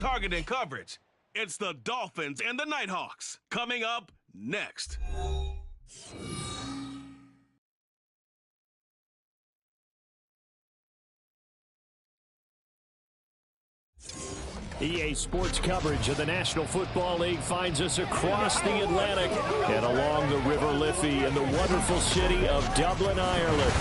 targeting coverage. It's the Dolphins and the Nighthawks coming up next. EA Sports coverage of the National Football League finds us across the Atlantic and along the River Liffey in the wonderful city of Dublin, Ireland.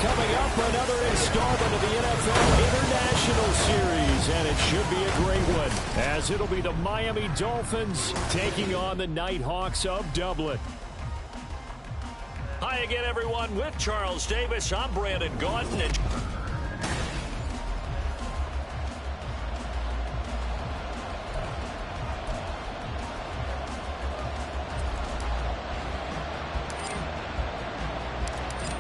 Coming up, another installment of the NFL International Series, and it should be a great one, as it'll be the Miami Dolphins taking on the Nighthawks of Dublin. Hi again, everyone. With Charles Davis, I'm Brandon Gaudin.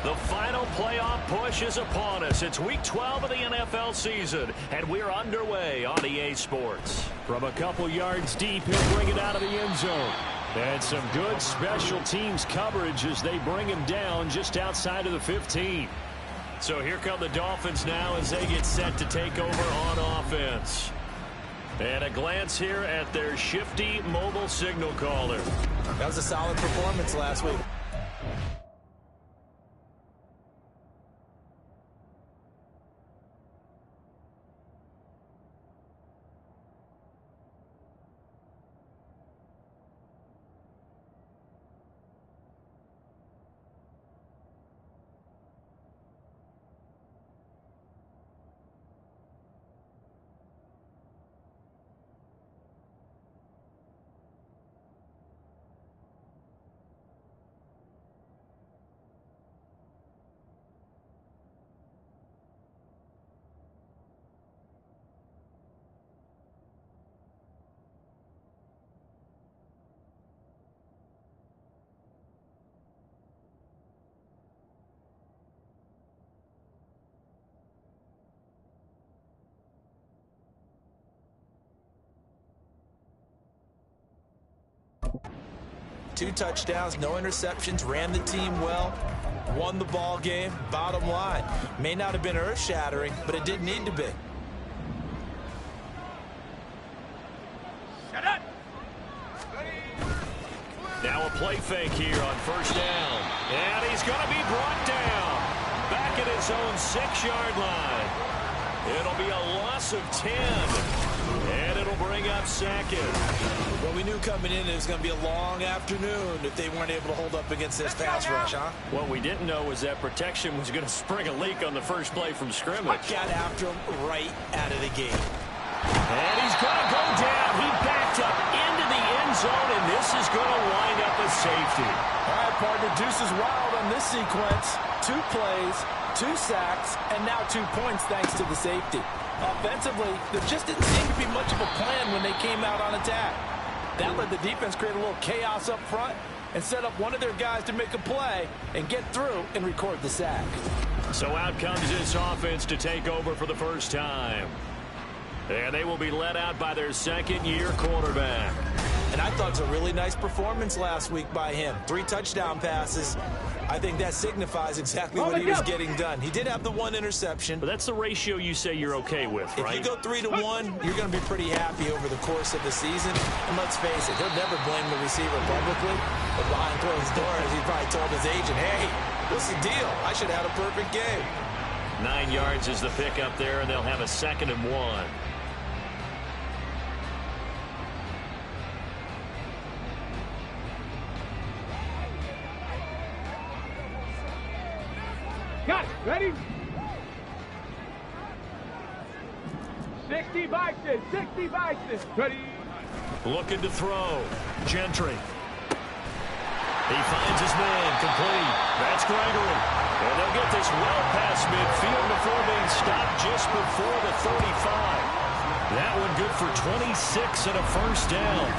And the final playoff push is upon us. It's Week 12 of the NFL season, and we're underway on EA Sports. From a couple yards deep, he'll bring it out of the end zone. And some good special teams coverage as they bring him down just outside of the 15. So here come the Dolphins now as they get set to take over on offense. And a glance here at their shifty mobile signal caller. That was a solid performance last week. Two touchdowns, no interceptions, ran the team well, won the ball game. Bottom line, may not have been earth-shattering, but it didn't need to be. Now a play fake here on first down. And he's going to be brought down back at his own 6-yard line. It'll be a loss of 10. And it'll bring up second. Well, we knew coming in it was going to be a long afternoon if they weren't able to hold up against this pass rush, huh? What we didn't know was that protection was going to spring a leak on the first play from scrimmage. Got after him right out of the gate. And he's going to go down. He backed up into the end zone, and this is going to wind up a safety. All right, partner, deuce is wild on this sequence. 2 plays, 2 sacks, and now 2 points thanks to the safety. Offensively, there just didn't seem to be much of a plan when they came out on attack. That let the defense create a little chaos up front and set up one of their guys to make a play and get through and record the sack. So out comes this offense to take over for the first time. And they will be led out by their second-year quarterback. And I thought it was a really nice performance last week by him. 3 touchdown passes. I think that signifies exactly what he was getting done. He did have the 1 interception. But that's the ratio you say you're okay with, right? If you go 3-to-1, you're going to be pretty happy over the course of the season. And let's face it, he'll never blame the receiver publicly. But behind closed doors, he probably told his agent, hey, what's the deal? I should have had a perfect game. 9 yards is the pickup there, and they'll have a 2nd and 1. Got it. Ready? 60 boxes. 60 boxes. Ready? Looking to throw. Gentry. He finds his man. Complete. That's Gregory. And they'll get this well past midfield before being stopped just before the 35. That one good for 26 and a first down.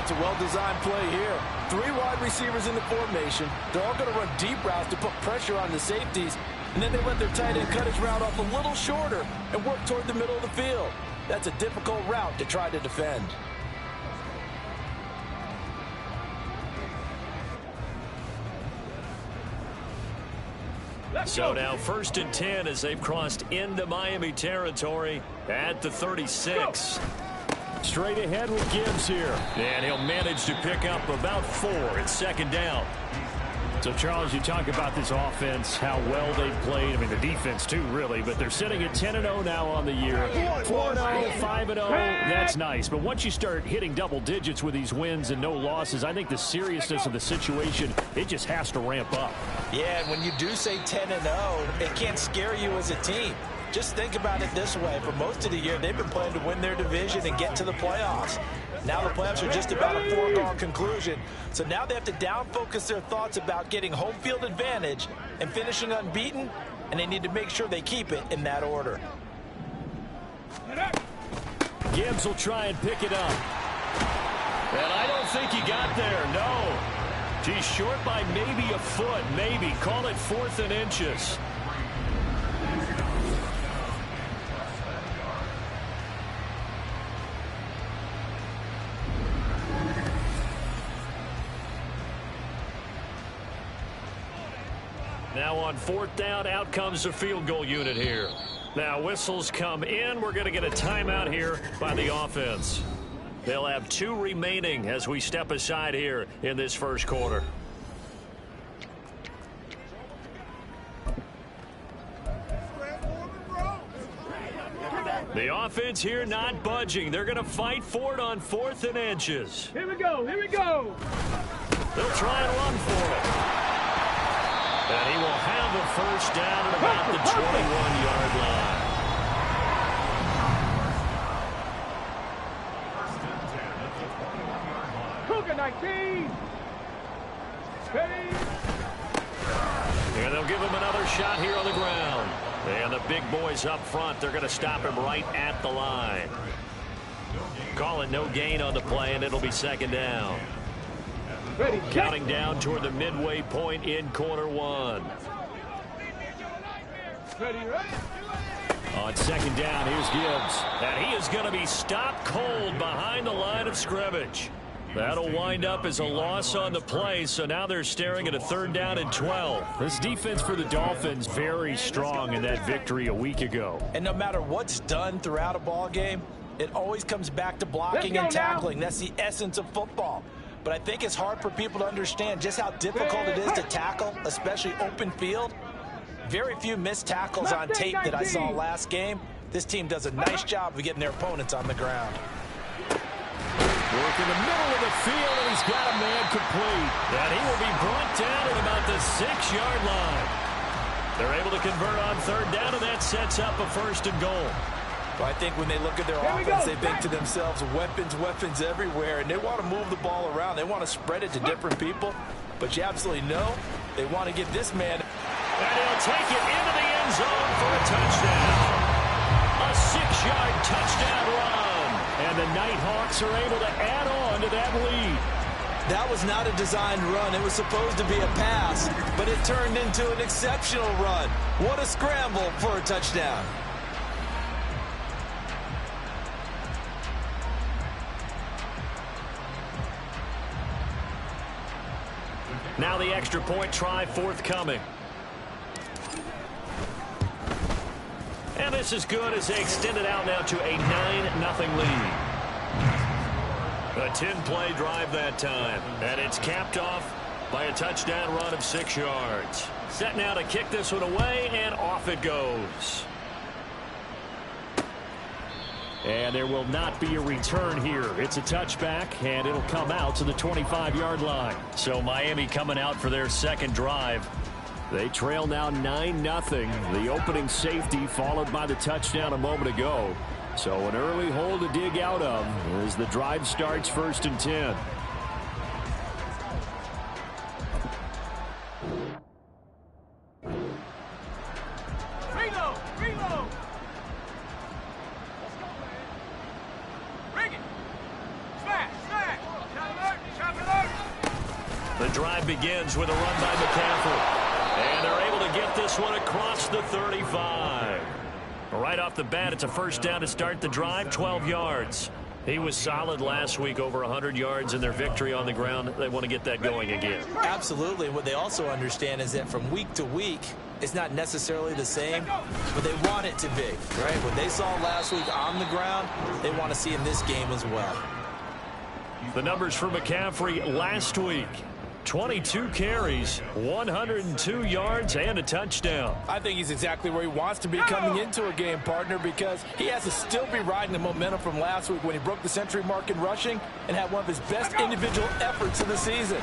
It's a well-designed play here. 3 wide receivers in the formation. They're all going to run deep routes to put pressure on the safeties. And then they let their tight end cut his route off a little shorter and work toward the middle of the field. That's a difficult route to try to defend. So now 1st and 10 as they've crossed into Miami territory at the 36. Straight ahead with Gibbs here. And he'll manage to pick up about 4. It's second down. So, Charles, you talk about this offense, how well they've played. I mean, the defense, too, really. But they're sitting at 10-0 now on the year. 4-0, 5-0, that's nice. But once you start hitting double digits with these wins and no losses, I think the seriousness of the situation, it just has to ramp up. Yeah, and when you do say 10-0, it can't scare you as a team. Just think about it this way. For most of the year, they've been playing to win their division and get to the playoffs. Now the playoffs are just about a foregone conclusion. So now they have to down-focus their thoughts about getting home field advantage and finishing unbeaten, and they need to make sure they keep it in that order. Gibbs will try and pick it up. And I don't think he got there, no. He's short by maybe a foot, maybe. Call it 4th and inches. Now on 4th down, out comes the field goal unit here. Now whistles come in. We're going to get a timeout here by the offense. They'll have 2 remaining as we step aside here in this first quarter. The offense here not budging. They're going to fight for it on 4th and inches. Here we go, here we go. They'll try and run for it. And he will have a first down at about the 21-yard line. Cougar 19. Ready. And they'll give him another shot here on the ground. And the big boys up front, they're going to stop him right at the line. Call it no gain on the play, and it'll be second down. Ready. Counting down toward the midway point in quarter 1. Ready, ready. On second down, here's Gibbs. And he is going to be stopped cold behind the line of scrimmage. That'll wind up as a loss on the play, so now they're staring at a 3rd down and 12. This defense for the Dolphins very strong in that victory a week ago. And no matter what's done throughout a ball game, it always comes back to blocking and tackling. That's the essence of football. But I think it's hard for people to understand just how difficult it is to tackle, especially open field. Very few missed tackles on tape that I saw last game. This team does a nice job of getting their opponents on the ground. Work in the middle of the field, and he's got a man complete. And he will be brought down at about the 6-yard line. They're able to convert on 3rd down, and that sets up a 1st and goal. Well, I think when they look at their offense, they think to themselves, weapons, weapons everywhere, and they want to move the ball around. They want to spread it to different people, but you absolutely know they want to get this man. And he'll take it into the end zone for a touchdown. A 6-yard touchdown run. And the Nighthawks are able to add on to that lead. That was not a designed run. It was supposed to be a pass, but it turned into an exceptional run. What a scramble for a touchdown. Now the extra point try forthcoming. And this is good as they extend it out now to a 9-0 lead. A 10-play drive that time. And it's capped off by a touchdown run of 6 yards. Set now to kick this one away, and off it goes. And there will not be a return here. It's a touchback, and it'll come out to the 25-yard line. So Miami coming out for their second drive. They trail now 9-0. The opening safety followed by the touchdown a moment ago. So an early hole to dig out of as the drive starts 1st and 10. Reload, reload. Bring it. Smash, smash. Shot alert. The drive begins with a run by McCaffrey. And they're able to get this one across the 35. Right off the bat, it's a 1st down to start the drive, 12 yards. He was solid last week, over 100 yards in their victory on the ground. They want to get that going again. Absolutely. What they also understand is that from week to week, it's not necessarily the same, but they want it to be, right? What they saw last week on the ground, they want to see in this game as well. The numbers for McCaffrey last week. 22 carries, 102 yards, and a touchdown. I think he's exactly where he wants to be coming into a game, partner, because he has to still be riding the momentum from last week when he broke the century mark in rushing and had one of his best individual efforts of the season.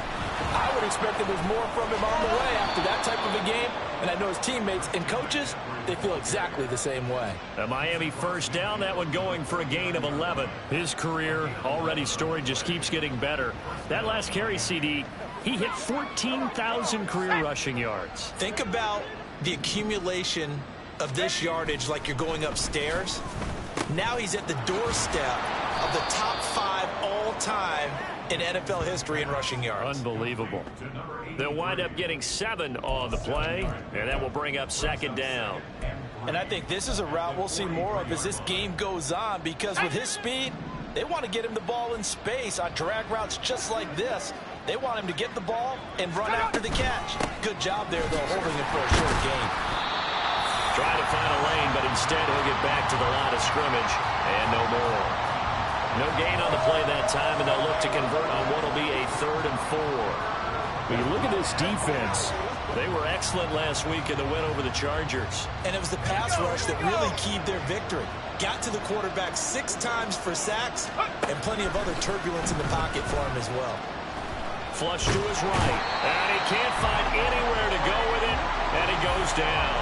I would expect that there's more from him on the way after that type of a game, and I know his teammates and coaches, they feel exactly the same way. A Miami first down, that one going for a gain of 11. His career already storied, just keeps getting better. That last carry, CD, he hit 14,000 career rushing yards. Think about the accumulation of this yardage like you're going upstairs. Now he's at the doorstep of the top 5 all-time in NFL history in rushing yards. Unbelievable. They'll wind up getting 7 on the play, and that will bring up second down. And I think this is a route we'll see more of as this game goes on, because with his speed, they want to get him the ball in space on drag routes just like this. They want him to get the ball and run after the catch. Good job there, though, holding him for a short gain. Try to find a lane, but instead he'll get back to the line of scrimmage, and no more. No gain on the play that time, and they'll look to convert on what will be a 3rd and 4. When you look at this defense, they were excellent last week in the win over the Chargers. And it was the pass rush that really keyed their victory. Got to the quarterback 6 times for sacks, and plenty of other turbulence in the pocket for him as well. Flush to his right, and he can't find anywhere to go with it, and he goes down.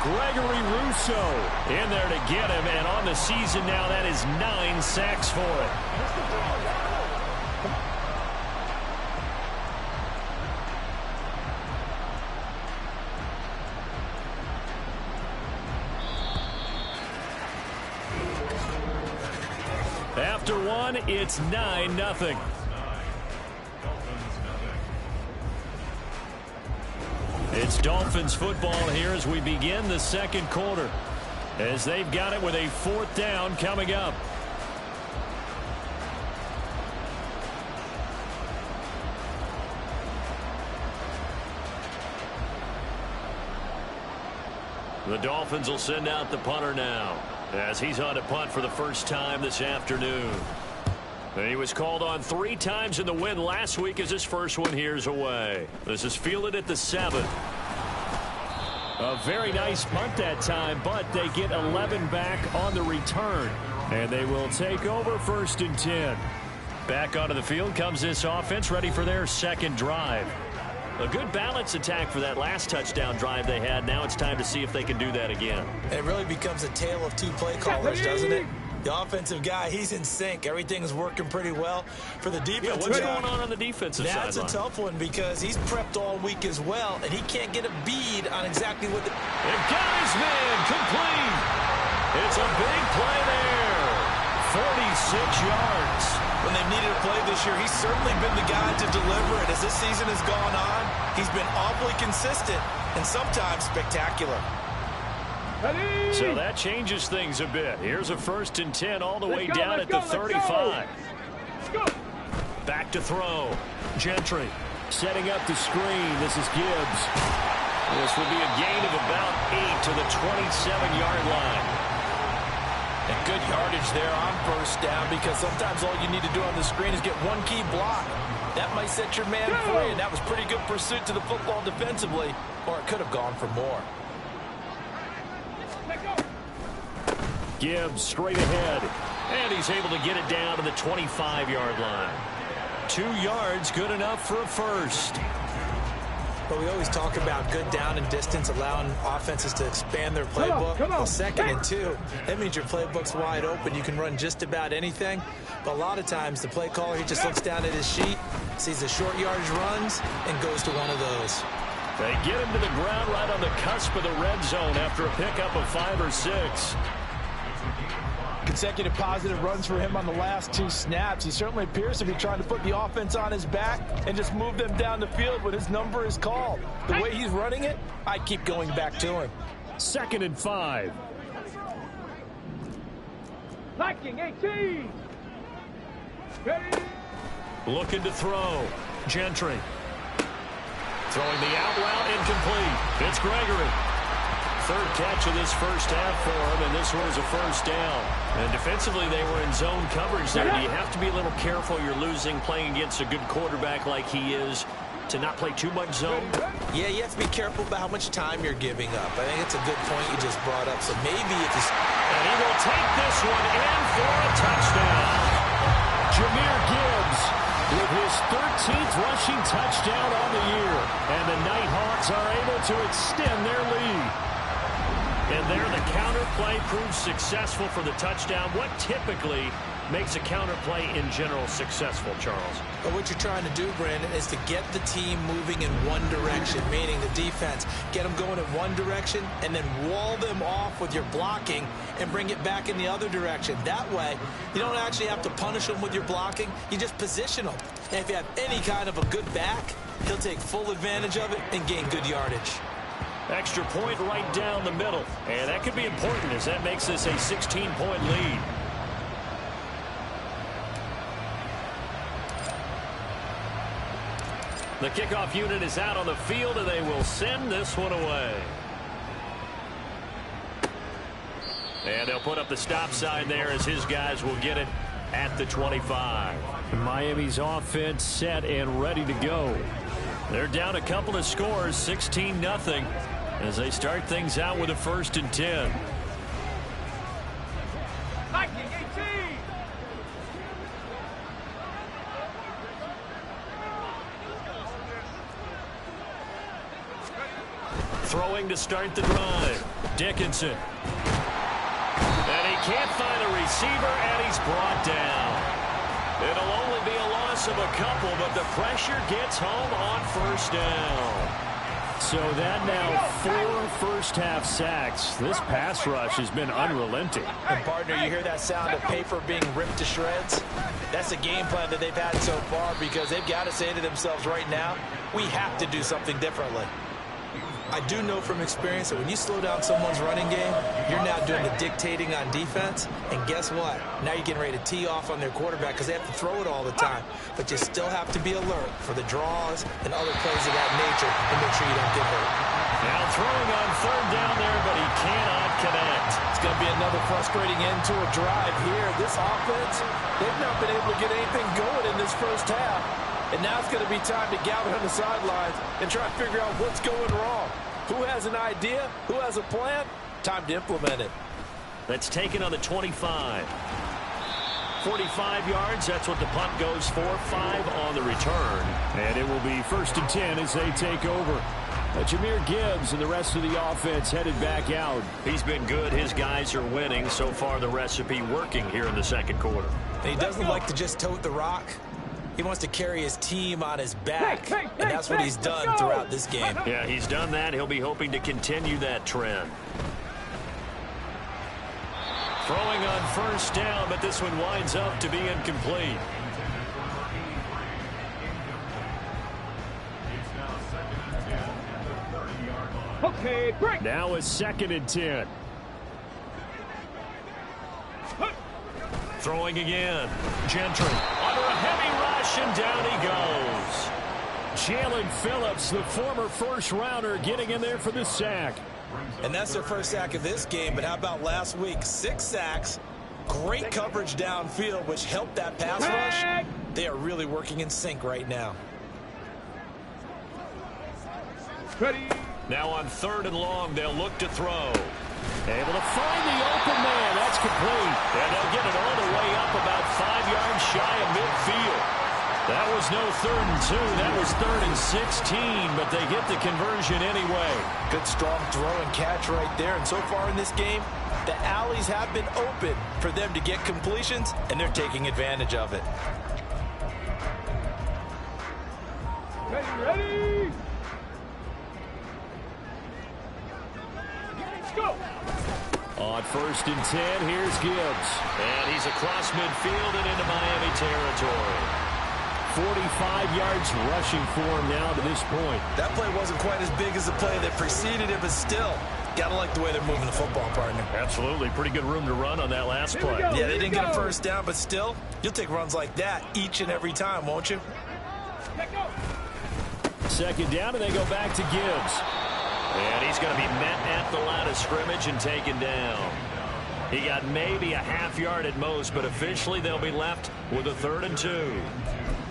Gregory Rousseau in there to get him, and on the season now, that is 9 sacks for it. After one, it's 9-0. It's Dolphins football here as we begin the second quarter, as they've got it with a 4th down coming up. The Dolphins will send out the punter now, as he's on a punt for the first time this afternoon. And he was called on 3 times in the win last week, as his first one here's away. This is fielded at the 7. A very nice punt that time, but they get 11 back on the return. And they will take over 1st and 10. Back onto the field comes this offense, ready for their second drive. A good balance attack for that last touchdown drive they had. Now it's time to see if they can do that again. It really becomes a tale of 2 play callers, doesn't it? The offensive guy, he's in sync. Everything's working pretty well. For the defensive what's guy, going on the defensive side? That's a tough one, because he's prepped all week as well, and he can't get a bead on exactly what the... And got his man complete. It's a big play there. 46 yards. When they've needed a play this year, he's certainly been the guy to deliver it. As this season has gone on, he's been awfully consistent and sometimes spectacular. So that changes things a bit. Here's a 1st and 10 all the way down at the 35. Back to throw. Gentry setting up the screen. This is Gibbs. This will be a gain of about 8 to the 27-yard line. And good yardage there on 1st down, because sometimes all you need to do on the screen is get one key block. That might set your man free, and that was pretty good pursuit to the football defensively, or it could have gone for more. Gibbs straight ahead, and he's able to get it down to the 25-yard line. 2 yards, good enough for a 1st. But we always talk about good down and distance, allowing offenses to expand their playbook. Well, 2nd and 2, that means your playbook's wide open. You can run just about anything. But a lot of times, the play caller, he just looks down at his sheet, sees the short yardage runs, and goes to one of those. They get him to the ground right on the cusp of the red zone after a pickup of 5 or 6. Consecutive positive runs for him on the last 2 snaps. He certainly appears to be trying to put the offense on his back and just move them down the field when his number is called. The way he's running it, I keep going back to him. 2nd and 5. Liking 18. Ready? Looking to throw. Gentry. Throwing the out route, incomplete. It's Gregory. Third catch of this first half for him, and this one is a first down. And defensively, they were in zone coverage there. Do you have to be a little careful? You're losing, playing against a good quarterback like he is, to not play too much zone? Yeah, you have to be careful about how much time you're giving up. I think it's a good point you just brought up. So maybe if he's... And he will take this one in for a touchdown. Jahmyr Gibbs with his 13th rushing touchdown on the year. And the Nighthawks are able to extend their lead. And there, the counterplay proves successful for the touchdown. What typically makes a counterplay in general successful, Charles? But what you're trying to do, Brandon, is to get the team moving in one direction, meaning the defense, get them going in one direction and then wall them off with your blocking and bring it back in the other direction. That way, you don't actually have to punish them with your blocking. You just position them. And if you have any kind of a good back, he'll take full advantage of it and gain good yardage. Extra point right down the middle. And that could be important as that makes this a 16-point lead. The kickoff unit is out on the field, and they will send this one away. And they'll put up the stop sign there as his guys will get it at the 25. Miami's offense set and ready to go. They're down a couple of scores, 16-0, as they start things out with a 1st and 10. Viking 18. Throwing to start the drive. Dickinson. And he can't find a receiver, and he's brought down. It'll only be a loss of a couple, but the pressure gets home on 1st down. So that now 4 first-half sacks. This pass rush has been unrelenting. And, partner, you hear that sound of paper being ripped to shreds? That's a game plan that they've had so far because they've got to say to themselves right now, we have to do something differently. I do know from experience that when you slow down someone's running game, you're now doing the dictating on defense. And guess what? Now you're getting ready to tee off on their quarterback because they have to throw it all the time. But you still have to be alert for the draws and other plays of that nature and make sure you don't get hurt. Now throwing on 3rd down there, but he cannot connect. It's going to be another frustrating end to a drive here. This offense, they've not been able to get anything going in this first half. And now it's going to be time to gather on the sidelines and try to figure out what's going wrong. Who has an idea? Who has a plan? Time to implement it. That's taken on the 25. 45 yards, that's what the punt goes for. 5 on the return. And it will be 1st and 10 as they take over. Jahmyr Gibbs and the rest of the offense headed back out. He's been good. His guys are winning. So far, the recipe working here in the 2nd quarter. And he doesn't like to just tote the rock. He wants to carry his team on his back, and that's what he's done throughout this game. Yeah, he's done that. He'll be hoping to continue that trend. Throwing on 1st down, but this one winds up to be incomplete. Okay, break. Now a 2nd and 10. Throwing again. Gentry under a heavy rush, and down he goes. Jalen Phillips, the former 1st-rounder, getting in there for the sack. And that's their first sack of this game, but how about last week? 6 sacks, great coverage downfield, which helped that pass rush. They are really working in sync right now. Ready. Now on 3rd and long, they'll look to throw. Able to find the open man. That's complete. And they'll get it all the way up about 5 yards shy of midfield. That was no 3rd and 2. That was 3rd and 16, but they get the conversion anyway. Good, strong throw and catch right there. And so far in this game, the alleys have been open for them to get completions, and they're taking advantage of it. Ready. Let's go. On 1st and 10, here's Gibbs. And he's across midfield and into Miami territory. 45 yards rushing for him now to this point. That play wasn't quite as big as the play that preceded it, but still, gotta like the way they're moving the football, partner. Absolutely. Pretty good room to run on that last play. Yeah, they didn't get a 1st down, but still, you'll take runs like that each and every time, won't you? Let go. Second down, and they go back to Gibbs. And he's going to be met at the line of scrimmage and taken down. He got maybe a half yard at most, but officially they'll be left with a 3rd and 2.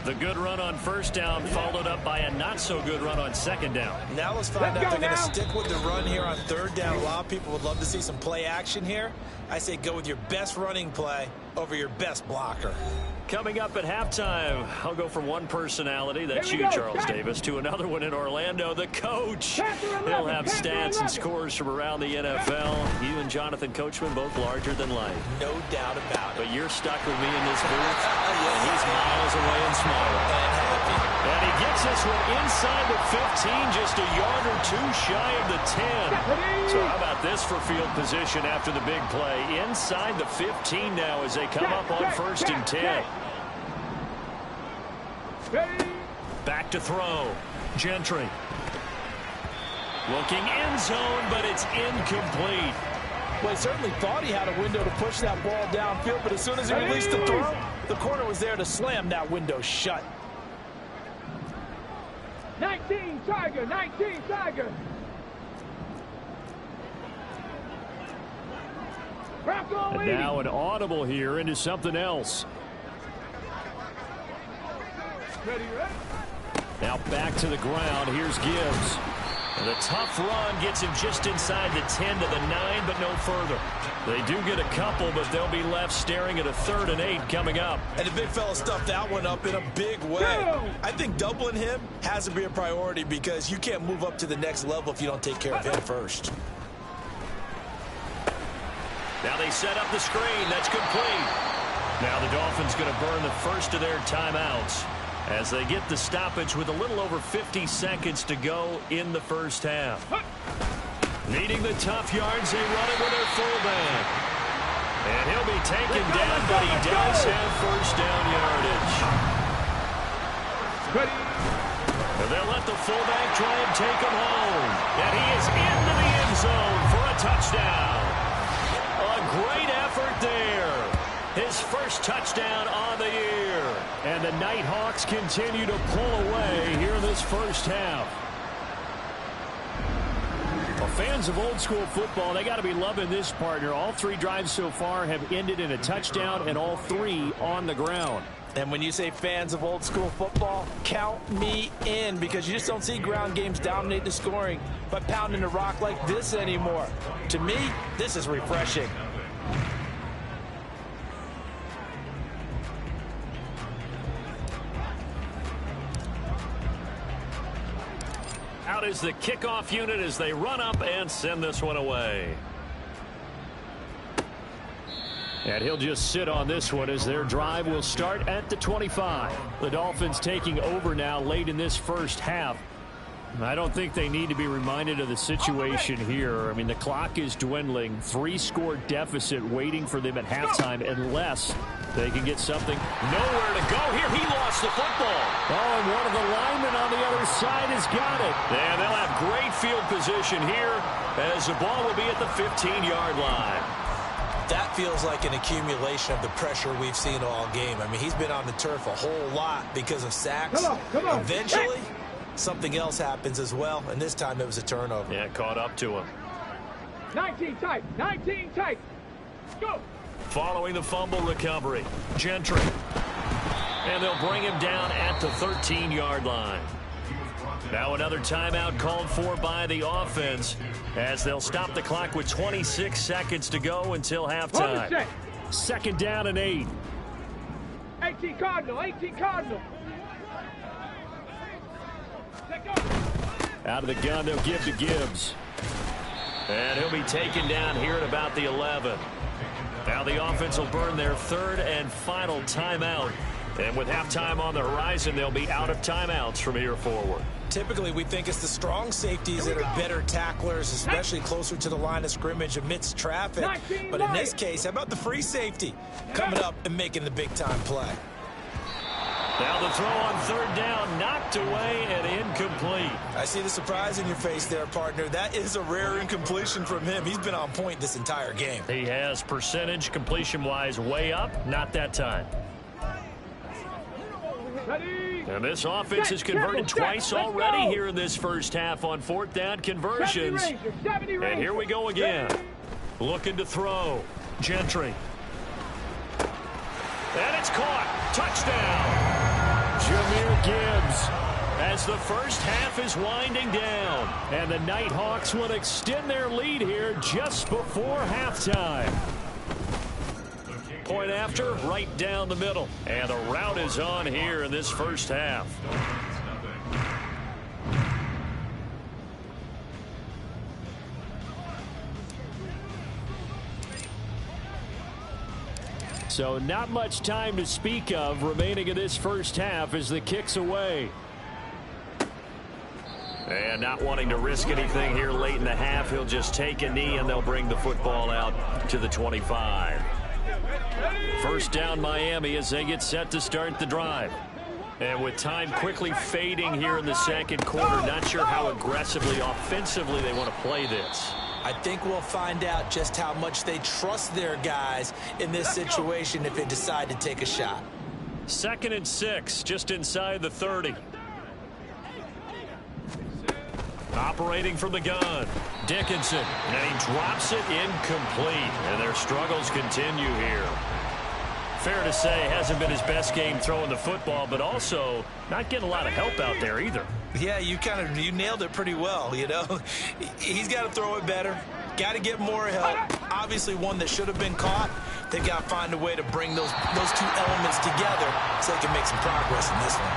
The good run on first down followed up by a not-so-good run on second down. Now let's find out if they're going to stick with the run here on 3rd down. A lot of people would love to see some play action here. I say go with your best running play over your best blocker. Coming up at halftime, I'll go from one personality, that's you, Charles Davis, to another one in Orlando, the coach. He'll have stats and scores from around the NFL. You and Jonathan Coachman both larger than life. No doubt about it. But you're stuck with me in this booth, and he's miles away and smiling. And he gets this one inside the 15, just a yard or two shy of the 10. So how about this for field position after the big play? Inside the 15 now as they come up on 1st and 10. Back to throw. Gentry. Looking end zone, but it's incomplete. Well, he certainly thought he had a window to push that ball downfield, but as soon as he released the throw, the corner was there to slam that window shut. 19 Tiger, 19 Tiger. And now an audible here into something else. Ready, ready. Now back to the ground. Here's Gibbs. And the tough run gets him just inside the 10 to the 9, but no further. They do get a couple, but they'll be left staring at a 3rd and 8 coming up. And the big fella stuffed that one up in a big way. I think doubling him has to be a priority because you can't move up to the next level if you don't take care of him first. Now they set up the screen. That's complete. Now the Dolphins going to burn the first of their timeouts as they get the stoppage with a little over 50 seconds to go in the first half. Needing the tough yards, they run it with their fullback. And he'll be taken down, but he does have first down yardage. Ready. And they'll let the fullback try and take him home. And he is into the end zone for a touchdown. A great effort there. His first touchdown on the year. And the Nighthawks continue to pull away here in this first half. Well, fans of old school football, they got to be loving this, partner. All 3 drives so far have ended in a touchdown, and all 3 on the ground. And when you say fans of old school football, count me in, because you just don't see ground games dominate the scoring by pounding the rock like this anymore. To me, this is refreshing. Out is the kickoff unit as they run up and send this one away. And he'll just sit on this one as their drive will start at the 25. The Dolphins taking over now late in this first half. I don't think they need to be reminded of the situation here. I mean, the clock is dwindling. 3-score deficit waiting for them at halftime unless they can get something. Nowhere to go here. He lost the football. Oh, and one of the linemen on the other side has got it. And they'll have great field position here as the ball will be at the 15-yard line. That feels like an accumulation of the pressure we've seen all game. I mean, he's been on the turf a whole lot because of sacks. Come on. Eventually, something else happens as well, and this time it was a turnover. Yeah, caught up to him. 19 tight, 19 tight. Go. Following the fumble recovery, Gentry. And they'll bring him down at the 13-yard line. Now another timeout called for by the offense as they'll stop the clock with 26 seconds to go until halftime. Second down and 8. 18 Cardinal, 18 Cardinal. Out of the gun, they'll give to Gibbs. And he'll be taken down here at about the 11. Now the offense will burn their 3rd and final timeout. And with halftime on the horizon, they'll be out of timeouts from here forward. Typically, we think it's the strong safeties that are better tacklers, especially closer to the line of scrimmage amidst traffic. But in this case, how about the free safety coming up and making the big-time play? Now the throw on 3rd down, knocked away and incomplete. I see the surprise in your face there, partner. That is a rare incompletion from him. He's been on point this entire game. He has percentage completion-wise way up, not that time. And this offense has converted twice already here in this first half on fourth down conversions. And here we go again. Looking to throw. Gentry. And it's caught. Touchdown. Jahmyr Gibbs. As the first half is winding down. And the Nighthawks will extend their lead here just before halftime. Point after, right down the middle. And the route is on here in this first half. So not much time to speak of remaining in this first half as the kick's away. And not wanting to risk anything here late in the half, he'll just take a knee and they'll bring the football out to the 25. First down Miami as they get set to start the drive. And with time quickly fading here in the second quarter, not sure how aggressively, offensively they want to play this. I think we'll find out just how much they trust their guys in this situation if they decide to take a shot. 2nd and 6, just inside the 30. Operating from the gun, Dickinson, and he drops it incomplete, and their struggles continue here. Fair to say, hasn't been his best game throwing the football, but also not getting a lot of help out there either. Yeah, you nailed it pretty well, you know. He's got to throw it better, got to get more help. Obviously one that should have been caught. They've got to find a way to bring those two elements together so they can make some progress in this one.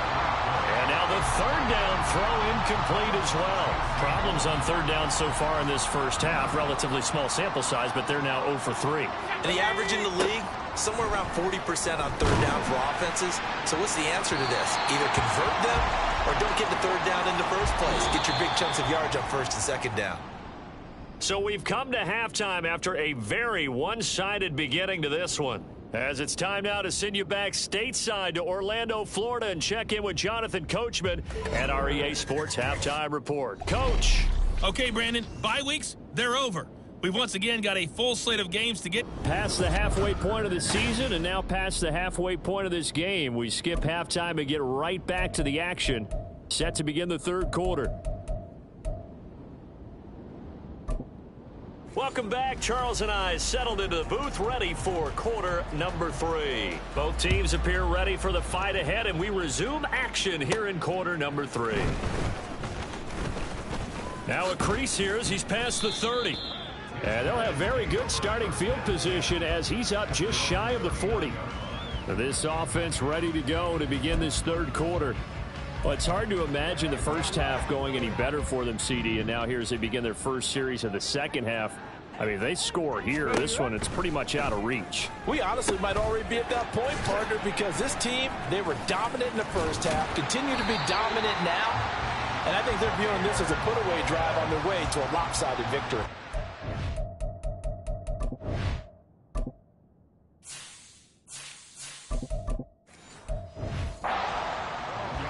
And now the third down throw incomplete as well. Problems on third down so far in this first half. Relatively small sample size, but they're now 0 for 3. And the average in the league, somewhere around 40% on third down for offenses. So what's the answer to this? Either convert them or don't get the third down in the first place. Get your big chunks of yards on first and second down. So we've come to halftime after a very one-sided beginning to this one. As it's time now to send you back stateside to Orlando, Florida, and check in with Jonathan Coachman at our EA Sports Halftime Report. Coach. Okay, Brandon, bye weeks, they're over. We've once again got a full slate of games to get Past the halfway point of the season and now past the halfway point of this game. We skip halftime and get right back to the action. Set to begin the third quarter. Welcome back. Charles and I settled into the booth ready for quarter number 3. Both teams appear ready for the fight ahead, and we resume action here in quarter number 3. Now a crease here as he's past the 30. And they'll have very good starting field position as he's up just shy of the 40. This offense ready to go to begin this third quarter. Well, it's hard to imagine the first half going any better for them, CD, and now here as they begin their first series of the second half. I mean, if they score here, this one, it's pretty much out of reach. We honestly might already be at that point, partner, because this team, they were dominant in the first half, continue to be dominant now, and I think they're viewing this as a put-away drive on their way to a lopsided victory.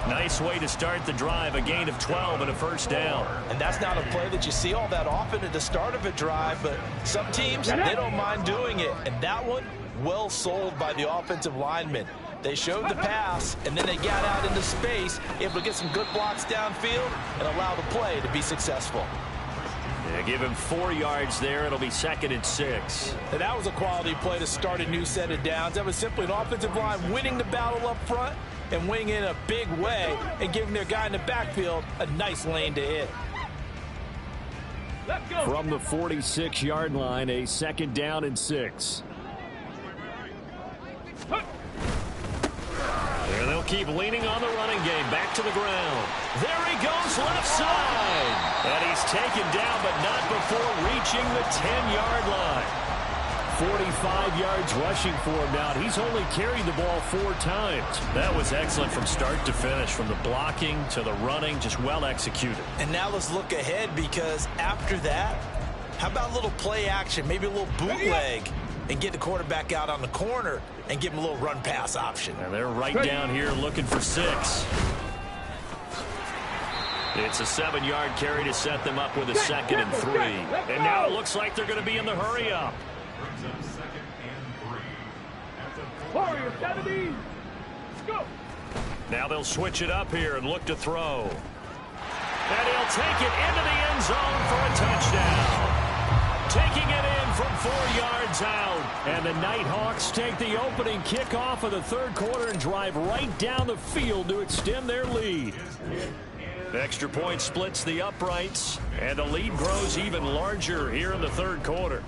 Nice way to start the drive, a gain of 12 and a first down. And that's not a play that you see all that often at the start of a drive, but some teams, they don't mind doing it. And that one, well sold by the offensive linemen. They showed the pass, and then they got out into space, able to get some good blocks downfield and allow the play to be successful. Yeah, give him 4 yards there. It'll be 2nd and 6. And that was a quality play to start a new set of downs. That was simply an offensive line winning the battle up front and winning in a big way and giving their guy in the backfield a nice lane to hit. From the 46-yard line, a 2nd down and 6. And they'll keep leaning on the running game. Back to the ground. There he goes left side. And he's taken down, but not before reaching the 10-yard line. 45 yards rushing for him now. He's only carried the ball 4 times. That was excellent from start to finish, from the blocking to the running, just well executed. And now let's look ahead, because after that, how about a little play action, maybe a little bootleg, and get the quarterback out on the corner and give him a little run-pass option. And they're right down here looking for 6. It's a 7-yard carry to set them up with a 2nd and 3. And now it looks like they're going to be in the hurry-up. Warrior 70. Go. Now they'll switch it up here and look to throw. And he'll take it into the end zone for a touchdown. Taking it in from 4 yards out. And the Nighthawks take the opening kickoff of the third quarter and drive right down the field to extend their lead. The extra point splits the uprights, and the lead grows even larger here in the third quarter.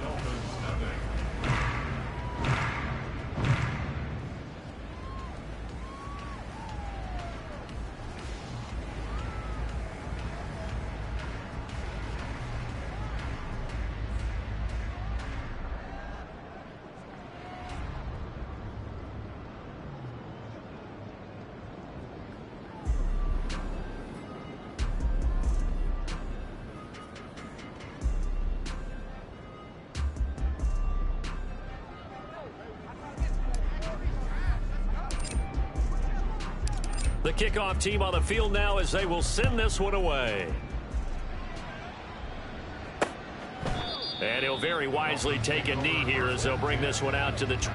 The kickoff team on the field now as they will send this one away. And he'll very wisely take a knee here as they'll bring this one out to the...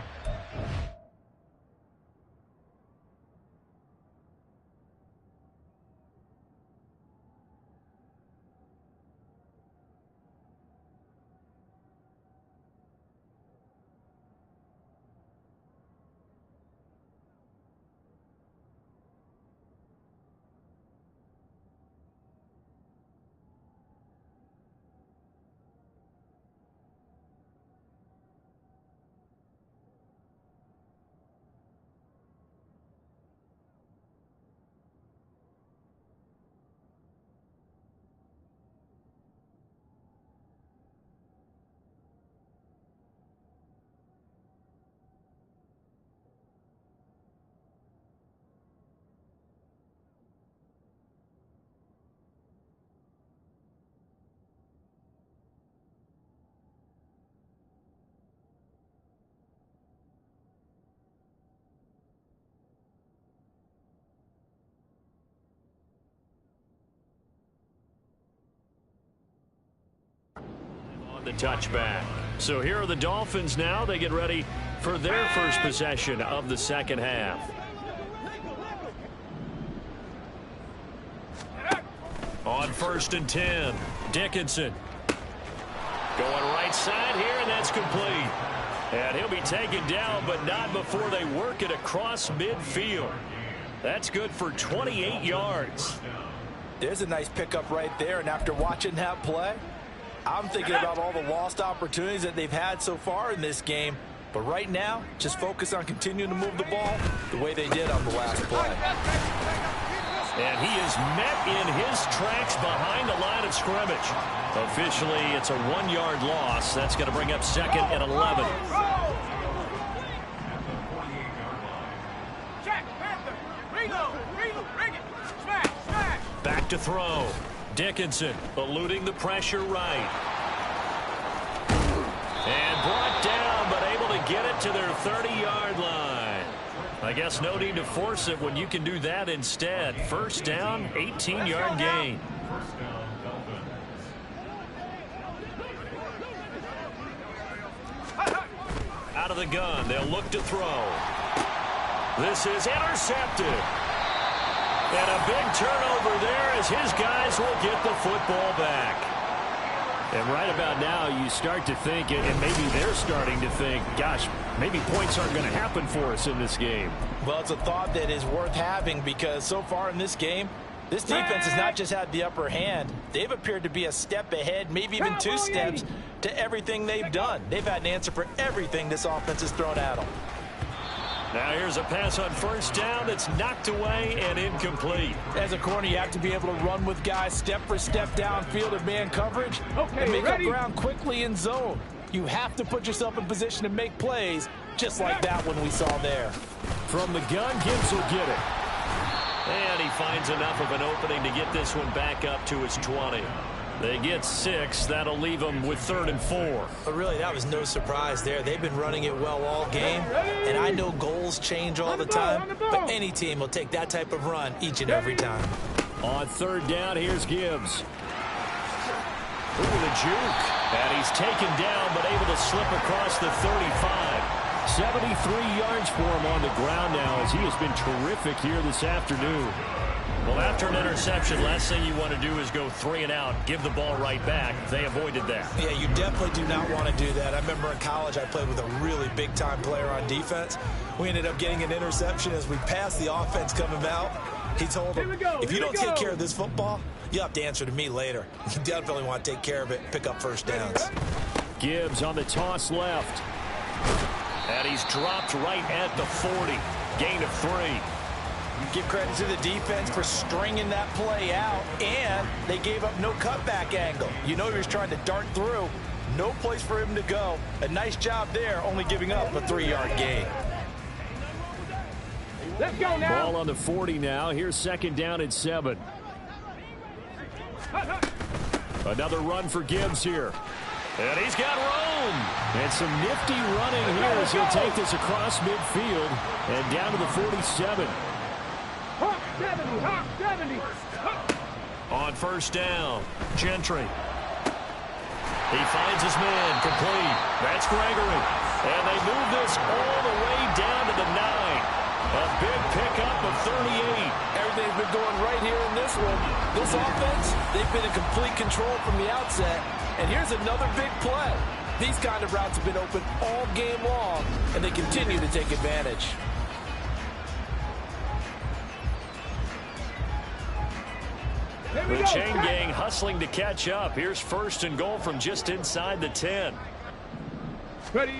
The touchback. So here are the Dolphins now. They get ready for their first possession of the second half. On 1st and 10, Dickinson. Going right side here, and that's complete. And he'll be taken down, but not before they work it across midfield. That's good for 28 yards. There's a nice pickup right there, and after watching that play, I'm thinking about all the lost opportunities that they've had so far in this game. But right now, just focus on continuing to move the ball the way they did on the last play. And he is met in his tracks behind the line of scrimmage. Officially, it's a 1-yard loss. That's going to bring up 2nd and 11. Back to throw. Dickinson eluding the pressure right. And brought down, but able to get it to their 30-yard line. I guess no need to force it when you can do that instead. First down, 18-yard gain. Out of the gun, they'll look to throw. This is intercepted. And a big turnover there as his guys will get the football back. And right about now, you start to think, and maybe they're starting to think, gosh, maybe points aren't going to happen for us in this game. Well, it's a thought that is worth having because so far in this game, this defense has not just had the upper hand. They've appeared to be a step ahead, maybe even 2 steps to everything they've done. They've had an answer for everything this offense has thrown at them. Now here's a pass on 1st down that's knocked away and incomplete. As a corner, you have to be able to run with guys step for step downfield in man coverage and make up ground quickly in zone. You have to put yourself in position to make plays just like that one we saw there. From the gun, Gibbs will get it. And he finds enough of an opening to get this one back up to his 20. They get 6. That'll leave them with 3rd and 4. But really, that was no surprise there. They've been running it well all game. And I know goals change all the time, but any team will take that type of run each and every time. On 3rd down, here's Gibbs. Ooh, the juke. And he's taken down, but able to slip across the 35. 73 yards for him on the ground now as he has been terrific here this afternoon. Well, after an interception, last thing you want to do is go 3 and out, give the ball right back. They avoided that. Yeah, you definitely do not want to do that. I remember in college I played with a really big-time player on defense. We ended up getting an interception as we passed the offense coming out. He told him, if you don't take care of this football, you have to answer to me later. You definitely want to take care of it and pick up first downs. Gibbs on the toss left. And he's dropped right at the 40. Gain of 3. Give credit to the defense for stringing that play out, and they gave up no cutback angle. You know he was trying to dart through. No place for him to go. A nice job there, only giving up a 3-yard gain. Let's go now. Ball on the 40 now. Here's 2nd down and 7. Another run for Gibbs here. And he's got room. And some nifty running here as he'll take this across midfield and down to the 47. Hawk 70, Hawk 70. On 1st down, Gentry. He finds his man, complete. That's Gregory. And they move this all the way down to the 9. A big pickup of 38. Everything's been going right here in this one. This offense, they've been in complete control from the outset. And here's another big play. These kind of routes have been open all game long, and they continue to take advantage. The chain gang hustling to catch up. Here's 1st and goal from just inside the 10. Ready.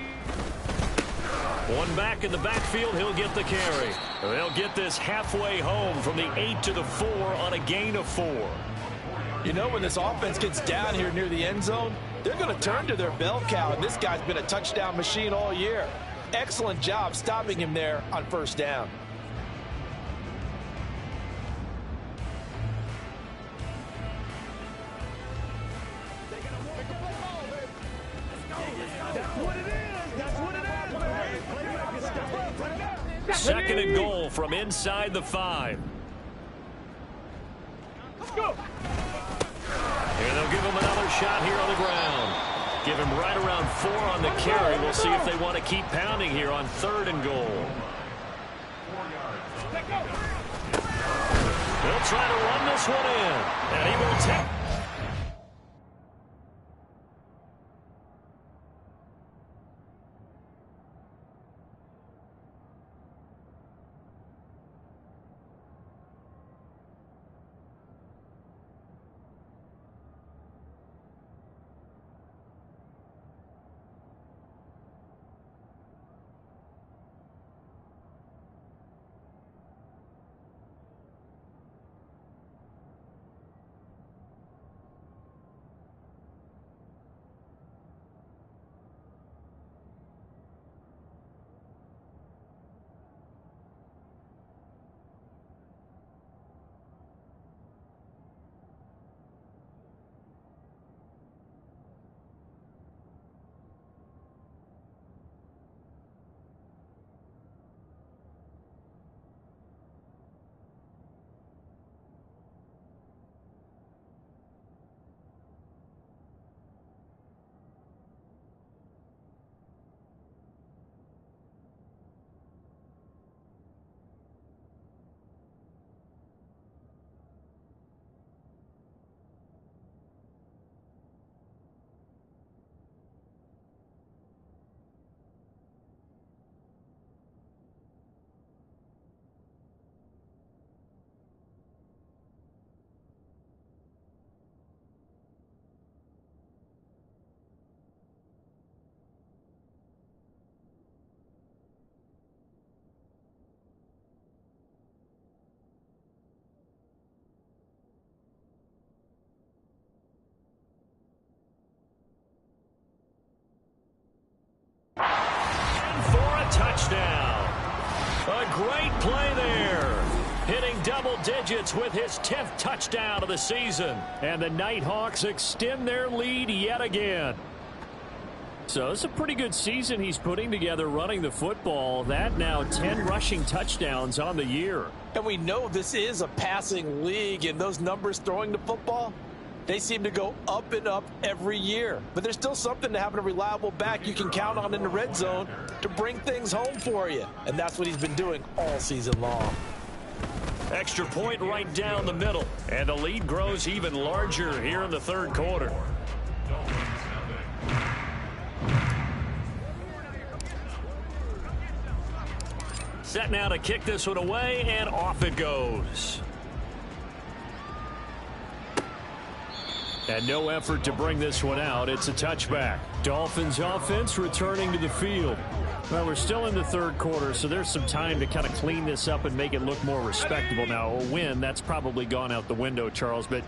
One back in the backfield, he'll get the carry. They'll get this halfway home from the 8 to the 4 on a gain of 4. You know, when this offense gets down here near the end zone, they're going to turn to their bell cow, and this guy's been a touchdown machine all year. Excellent job stopping him there on 1st down. Second and goal from inside the 5. Let's go. And they'll give him another shot here on the ground. Give him right around 4 on the carry. We'll see if they want to keep pounding here on 3rd and goal. They'll try to run this one in. And he will take. Touchdown. A great play there. Hitting double digits with his 10th touchdown of the season. And the Nighthawks extend their lead yet again. So it's a pretty good season he's putting together running the football. That now 10 rushing touchdowns on the year. And we know this is a passing league, and those numbers throwing the football, They seem to go up and up every year. But there's still something to having a reliable back you can count on in the red zone to bring things home for you. And that's what he's been doing all season long. Extra point right down the middle. And the lead grows even larger here in the third quarter. Set now to kick this one away, and off it goes. And no effort to bring this one out. It's a touchback. Dolphins offense returning to the field. Well, we're still in the third quarter, so there's some time to kind of clean this up and make it look more respectable. Now, a win, that's probably gone out the window, Charles, but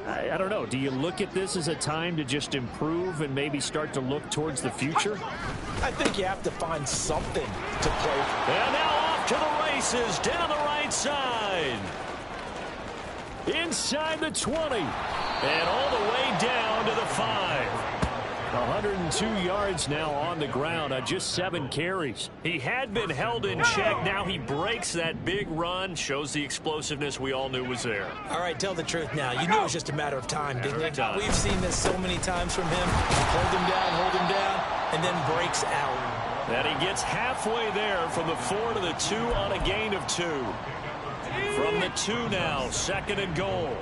I don't know. Do you look at this as a time to just improve and maybe start to look towards the future? I think you have to find something to play for. And now off to the races down the right side. Inside the 20. And all the way down to the 5. 102 yards now on the ground on just 7 carries. He had been held in check. Now he breaks that big run. Shows the explosiveness we all knew was there. All right, tell the truth now. You knew it was just a matter of time, didn't you? We've seen this so many times from him. Hold him down, and then breaks out. And he gets halfway there from the 4 to the 2 on a gain of 2. From the 2 now, 2nd and goal.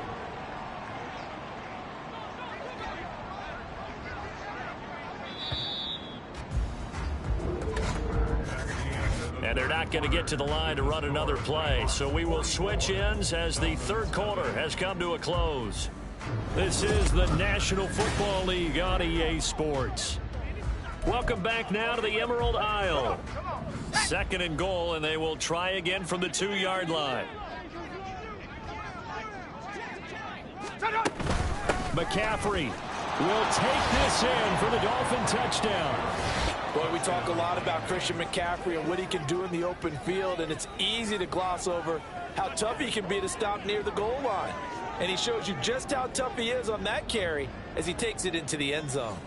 And they're not going to get to the line to run another play. So we will switch ends as the third quarter has come to a close. This is the National Football League on EA Sports. Welcome back now to the Emerald Isle. 2nd and goal, and they will try again from the 2-yard line. McCaffrey will take this in for the Dolphin touchdown. Boy, we talk a lot about Christian McCaffrey and what he can do in the open field, and it's easy to gloss over how tough he can be to stop near the goal line. And he shows you just how tough he is on that carry as he takes it into the end zone.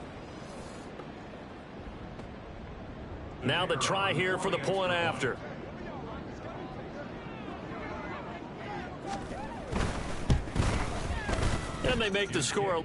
Now the try here for the point after. And they make the score.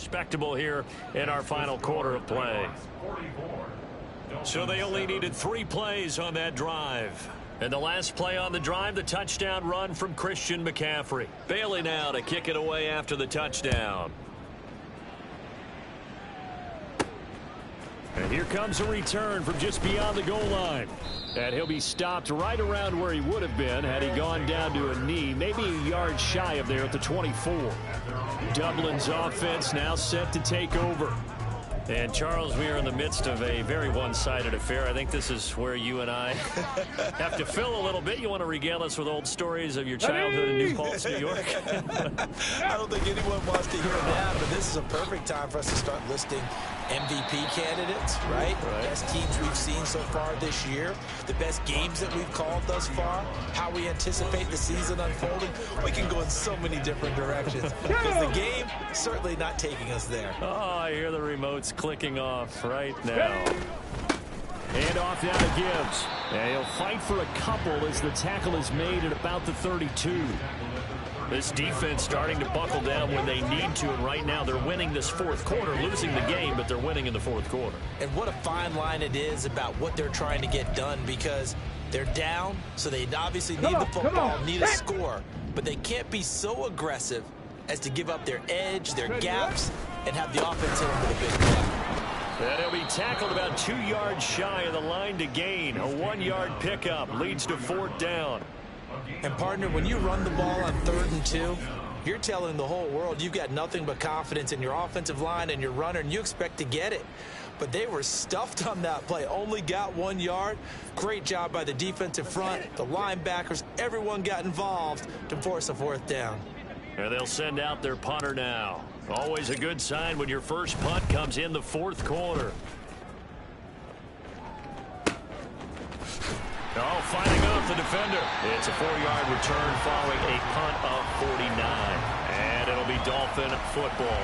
respectable here in our final quarter of play. So they only needed 3 plays on that drive. And the last play on the drive, the touchdown run from Christian McCaffrey. Bailey now to kick it away after the touchdown. And here comes a return from just beyond the goal line. And he'll be stopped right around where he would have been had he gone down to a knee, maybe a yard shy of there at the 24. Dublin's offense now set to take over. And, Charles, we are in the midst of a very one-sided affair. I think this is where you and I have to fill a little bit. You want to regale us with old stories of your childhood in New Paltz, New York? I don't think anyone wants to hear that, but this is a perfect time for us to start listing MVP candidates, right? Best teams we've seen so far this year, the best games that we've called thus far, how we anticipate the season unfolding. We can go in so many different directions because the game certainly not taking us there. Oh, I hear the remotes clicking off right now. And off now to Gibbs. And he'll fight for a couple as the tackle is made at about the 32. This defense starting to buckle down when they need to, and right now they're winning this fourth quarter, losing the game, but they're winning in the fourth quarter. And what a fine line it is about what they're trying to get done, because they're down, so they obviously need the football, need a score, but they can't be so aggressive as to give up their edge, their gaps, and have the offense hit them with a big play. And he'll be tackled about 2 yards shy of the line to gain. A 1-yard pickup leads to 4th down. And, partner, when you run the ball on 3rd and 2, you're telling the whole world you've got nothing but confidence in your offensive line and your runner, and you expect to get it. But they were stuffed on that play, only got 1 yard. Great job by the defensive front, the linebackers, everyone got involved to force a 4th down. And they'll send out their punter now. Always a good sign when your first punt comes in the 4th quarter. Oh, fighting off the defender. It's a 4-yard return following a punt of 49. And it'll be Dolphin football.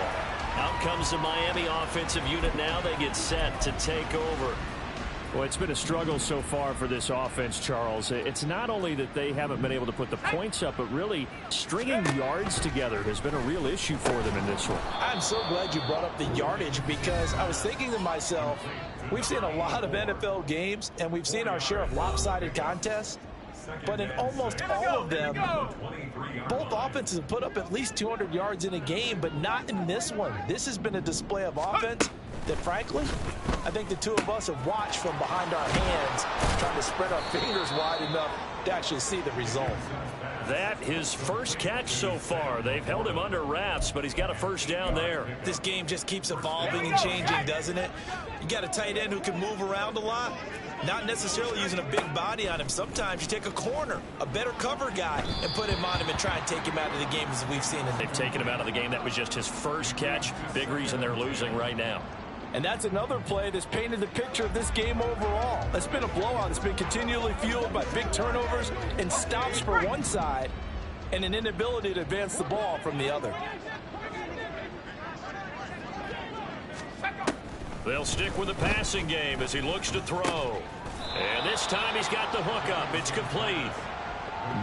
Out comes the Miami offensive unit now. They get set to take over. Well, it's been a struggle so far for this offense, Charles. It's not only that they haven't been able to put the points up, but really stringing yards together has been a real issue for them in this one. I'm so glad you brought up the yardage, because I was thinking to myself, we've seen a lot of NFL games, and we've seen our share of lopsided contests. But in almost all of them, both offenses have put up at least 200 yards in a game, but not in this one. This has been a display of offense that, frankly, I think the two of us have watched from behind our hands, trying to spread our fingers wide enough to actually see the result. That his first catch so far. They've held him under wraps, but he's got a first down there. This game just keeps evolving and changing, doesn't it? You got a tight end who can move around a lot, not necessarily using a big body on him. Sometimes you take a corner, a better cover guy, and put him on him and try and take him out of the game, as we've seen. They've taken him out of the game. That was just his first catch. Big reason they're losing right now. And that's another play that's painted the picture of this game overall. It's been a blowout. It's been continually fueled by big turnovers and stops for one side and an inability to advance the ball from the other. They'll stick with the passing game as he looks to throw. And this time he's got the hook up. It's complete.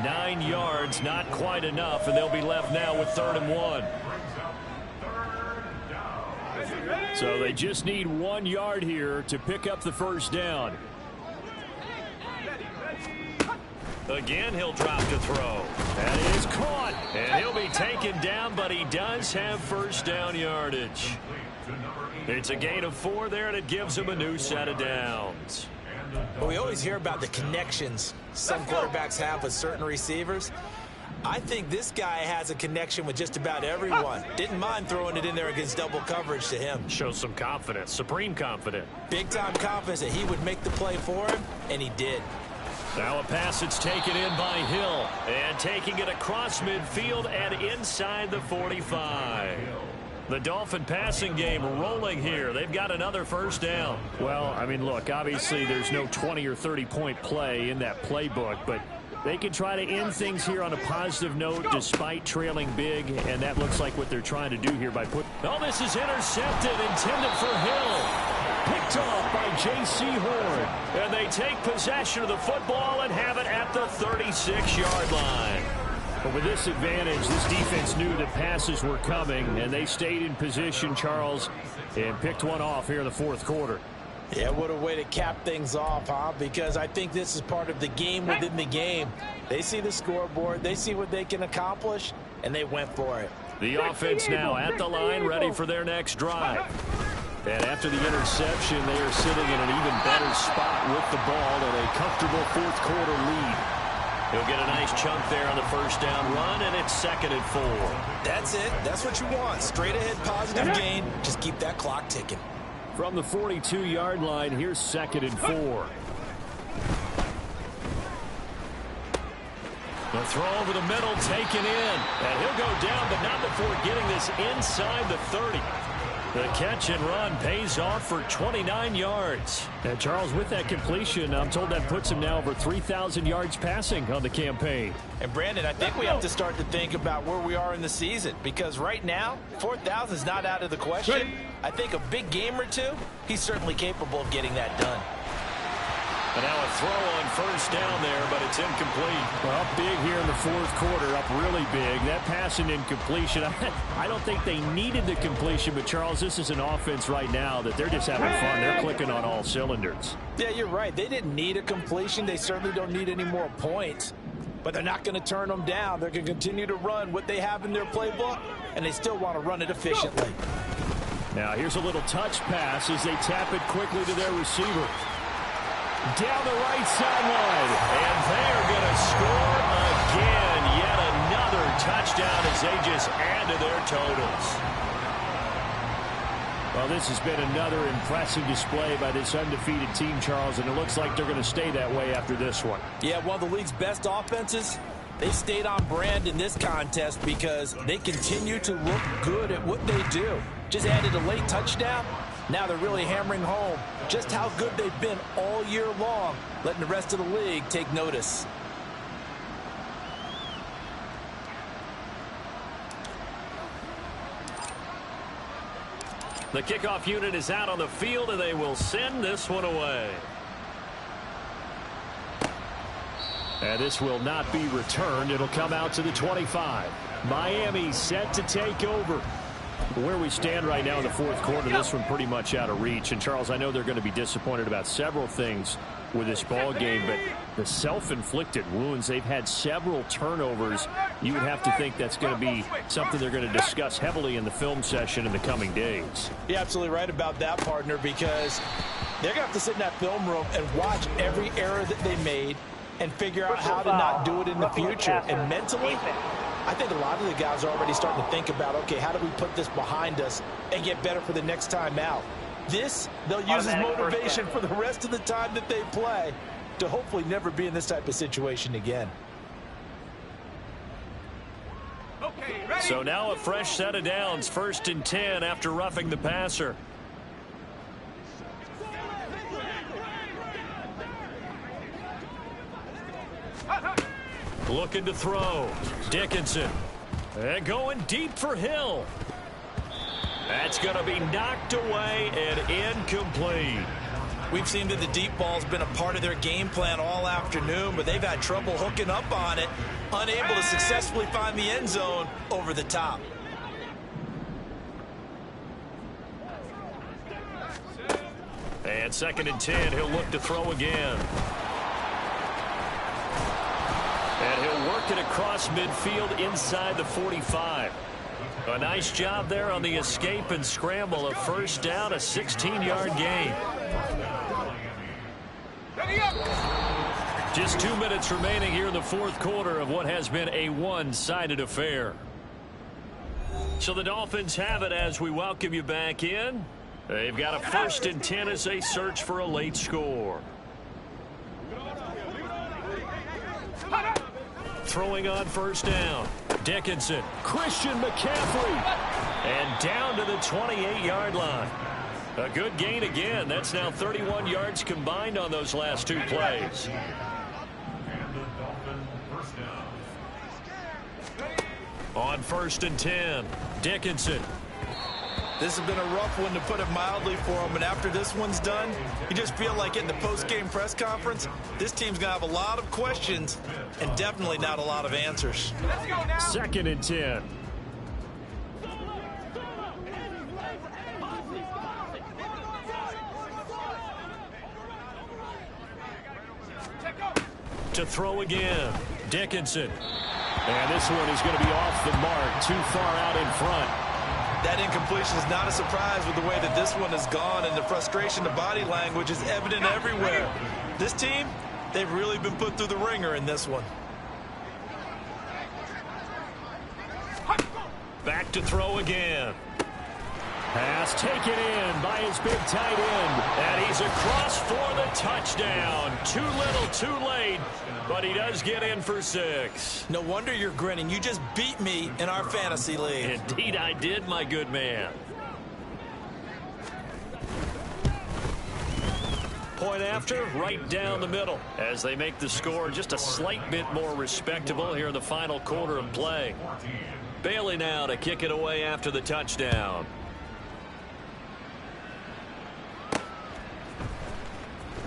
9 yards, not quite enough, and they'll be left now with 3rd and 1. So they just need 1 yard here to pick up the first down. Again, he'll drop to throw. That is caught. And he'll be taken down, but he does have first down yardage. It's a gain of 4 there, and it gives him a new set of downs. Well, we always hear about the connections some quarterbacks have with certain receivers. I think this guy has a connection with just about everyone. Didn't mind throwing it in there against double coverage to him. Shows some confidence, supreme confidence. Big-time confidence that he would make the play for him, and he did. Now a pass that's taken in by Hill, and taking it across midfield and inside the 45. The Dolphin passing game rolling here. They've got another first down. Well, I mean, look, obviously there's no 20 or 30-point play in that playbook, but they can try to end things here on a positive note despite trailing big, and that looks like what they're trying to do here by putting... Oh, this is intercepted, intended for Hill. Picked off by J.C. Horn. And they take possession of the football and have it at the 36-yard line. But with this advantage, this defense knew that passes were coming, and they stayed in position, Charles, and picked one off here in the fourth quarter. Yeah, what a way to cap things off, huh? Because I think this is part of the game within the game. They see the scoreboard, they see what they can accomplish, and they went for it. The offense now at the line, ready for their next drive. And after the interception, they are sitting in an even better spot with the ball and a comfortable fourth quarter lead. He'll get a nice chunk there on the first down run, and it's 2nd and 4. That's it. That's what you want. Straight ahead positive gain. Just keep that clock ticking. From the 42-yard line, here's 2nd and 4. The throw over the middle taken in. And he'll go down, but not before getting this inside the 30. The catch and run pays off for 29 yards. And Charles, with that completion, I'm told that puts him now over 3,000 yards passing on the campaign. And Brandon, I think we have to start to think about where we are in the season, because right now, 4,000 is not out of the question. I think a big game or two, he's certainly capable of getting that done. And now a throw on first down there, but it's incomplete. Well, up big here in the fourth quarter, up really big. That pass and incompletion, I don't think they needed the completion, but Charles, this is an offense right now that they're just having fun. They're clicking on all cylinders. Yeah, you're right. They didn't need a completion. They certainly don't need any more points. But they're not going to turn them down. They're going to continue to run what they have in their playbook, and they still want to run it efficiently. Now here's a little touch pass as they tap it quickly to their receiver. Down the right sideline. And they're going to score again. Yet another touchdown as they just add to their totals. Well, this has been another impressive display by this undefeated team, Charles, and it looks like they're going to stay that way after this one. Yeah, one of the league's best offenses. They stayed on brand in this contest because they continue to look good at what they do. Just added a late touchdown. Now they're really hammering home just how good they've been all year long, letting the rest of the league take notice. The kickoff unit is out on the field, and they will send this one away. And this will not be returned. It'll come out to the 25. Miami set to take over. Where we stand right now in the fourth quarter, this one pretty much out of reach. And, Charles, I know they're going to be disappointed about several things with this ball game, but the self-inflicted wounds, they've had several turnovers. You would have to think that's going to be something they're going to discuss heavily in the film session in the coming days. You're absolutely right about that, partner, because they're going to have to sit in that film room and watch every error that they made and figure out how to not do it in the future. And mentally, I think a lot of the guys are already starting to think about, okay, how do we put this behind us and get better for the next time out? This, they'll use as motivation for the rest of the time that they play to hopefully never be in this type of situation again. So now a fresh set of downs, 1st and 10 after roughing the passer. Looking to throw. Dickinson. And going deep for Hill. That's going to be knocked away and incomplete. We've seen that the deep ball's been a part of their game plan all afternoon, but they've had trouble hooking up on it, unable to successfully find the end zone over the top. And 2nd and 10, he'll look to throw again. And he'll work it across midfield inside the 45. A nice job there on the escape and scramble. A first down, a 16-yard gain. Just 2 minutes remaining here in the fourth quarter of what has been a one-sided affair. So the Dolphins have it as we welcome you back in. They've got a 1st and 10 as they search for a late score. Throwing on first down. Dickinson. Christian McCaffrey. And down to the 28-yard line. A good gain again. That's now 31 yards combined on those last 2 plays. On 1st and 10. Dickinson. This has been a rough one, to put it mildly, for them. And after this one's done, you just feel like in the post-game press conference, this team's going to have a lot of questions and definitely not a lot of answers. Let's go now. 2nd and 10. To throw again, Dickinson. And this one is going to be off the mark, too far out in front. That incompletion is not a surprise with the way that this one has gone, and the frustration, the body language is evident everywhere. This team, they've really been put through the ringer in this one. Back to throw again. Pass taken in by his big tight end. And he's across for the touchdown. Too little, too late. But he does get in for 6. No wonder you're grinning. You just beat me in our fantasy league. Indeed I did, my good man. Point after, right down the middle, as they make the score just a slight bit more respectable here in the final quarter of play. Bailey now to kick it away after the touchdown.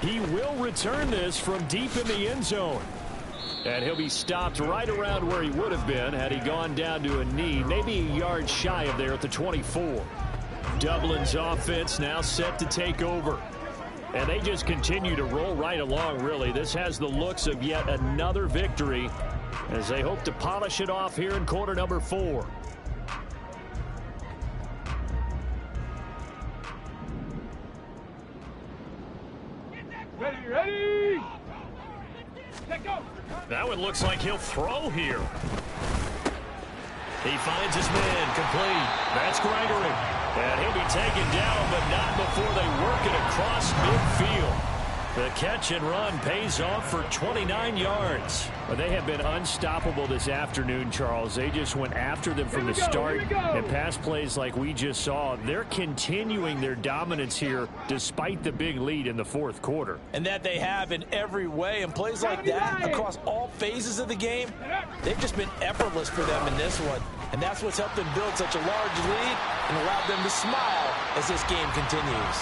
He will return this from deep in the end zone. And he'll be stopped right around where he would have been had he gone down to a knee, maybe a yard shy of there at the 24. Dublin's offense now set to take over. And they just continue to roll right along, really. This has the looks of yet another victory as they hope to polish it off here in quarter number 4. Ready. Let go. That one looks like he'll throw here. He finds his man, complete. That's Gregory. And he'll be taken down, but not before they work it across midfield. The catch and run pays off for 29 yards. Well, they have been unstoppable this afternoon, Charles. They just went after them from the start. And pass plays like we just saw, they're continuing their dominance here despite the big lead in the 4th quarter. And that they have in every way. And plays like that across all phases of the game, they've just been effortless for them in this one. And that's what's helped them build such a large lead and allowed them to smile as this game continues.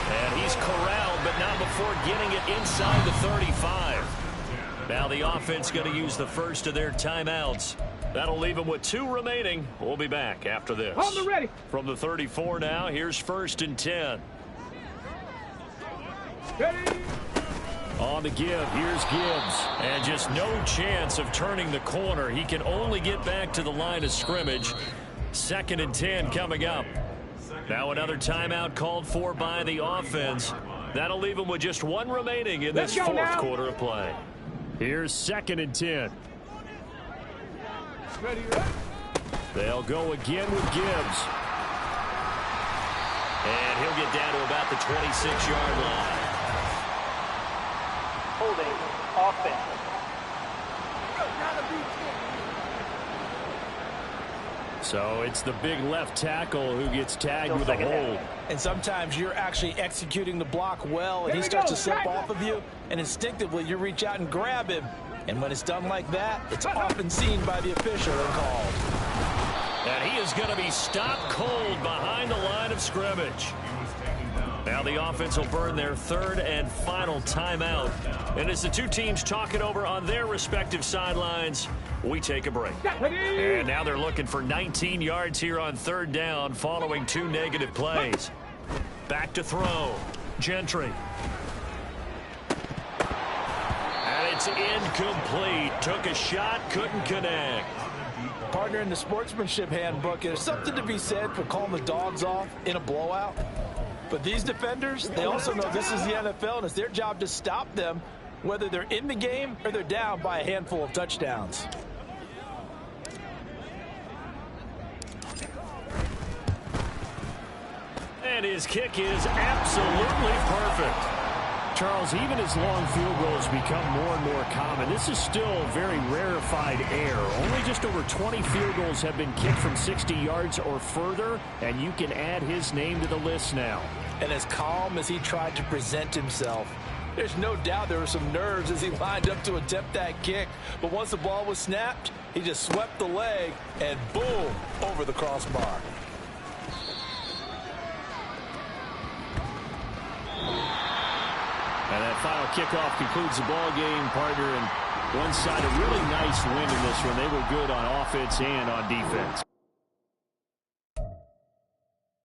And he's corralled, but not before getting it inside the 35. Now the offense going to use the first of their timeouts. That'll leave them with 2 remaining. We'll be back after this. Hold them ready. From the 34 now, here's 1st and 10. Ready. On the give, here's Gibbs. And just no chance of turning the corner. He can only get back to the line of scrimmage. 2nd and 10 coming up. Now another timeout called for by the offense. That'll leave them with just 1 remaining in this 4th quarter of play. Here's 2nd and 10. Ready. They'll go again with Gibbs. And he'll get down to about the 26-yard line. Holding offense. So it's the big left tackle who gets tagged with a hold. And sometimes you're actually executing the block well, and he starts to slip off of you, and instinctively you reach out and grab him. And when it's done like that, it's often seen by the official and called. And he is going to be stopped cold behind the line of scrimmage. Now the offense will burn their 3rd and final timeout. And as the 2 teams talk it over on their respective sidelines, we take a break. And now they're looking for 19 yards here on 3rd down following 2 negative plays. Back to throw. Gentry. And it's incomplete. Took a shot, couldn't connect. Partner, in the sportsmanship handbook, there's something to be said for calling the dogs off in a blowout. But these defenders, they also know this is the NFL, and it's their job to stop them, whether they're in the game or they're down by a handful of touchdowns. And his kick is absolutely perfect. Charles, even as long field goals become more and more common, this is still very rarefied air. Only just over 20 field goals have been kicked from 60 yards or further, and you can add his name to the list now. And as calm as he tried to present himself, there's no doubt there were some nerves as he lined up to attempt that kick. But once the ball was snapped, he just swept the leg and boom, over the crossbar. And that final kickoff concludes the ball game, partner. And one side, a really nice win in this one. They were good on offense and on defense.